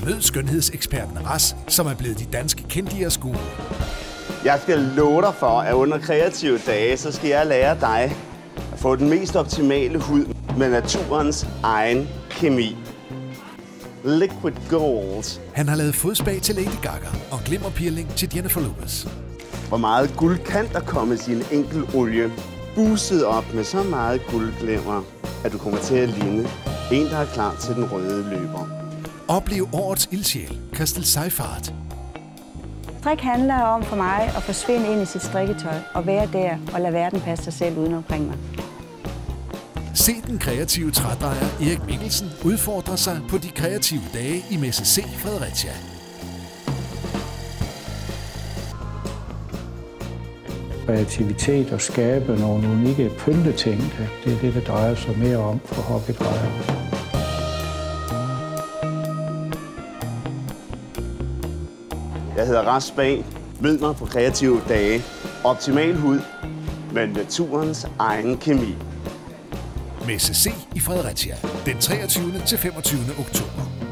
Mød skønhedseksperten Ras, som er blevet de danske kendtligers guru. Jeg skal love dig for, at under kreative dage, så skal jeg lære dig at få den mest optimale hud med naturens egen kemi. Liquid Gold. Han har lavet fodspag til Lady Gaga og glimmerpeeling til Jennifer Lopez. Hvor meget guld kan der komme i en enkelt olie? Boostet op med så meget guldglimmer, at du kommer til at ligne en, der er klar til den røde løber. Oplev årets ildsjæl, Christel Seifert. Strik handler om for mig at forsvinde ind i sit strikketøj og være der og lade verden passe sig selv uden omkring mig. Se den kreative trædrejer Erik Mikkelsen udfordre sig på de kreative dage i Messe C Fredericia. Kreativitet og skabe nogle unikke pynteting, det er det, der drejer sig mere om for hobbydrejere. Jeg hedder Ras Spang. Mød mig på kreative dage. Optimal hud med naturens egen kemi. Messe C i Fredericia den 23. til 25. oktober.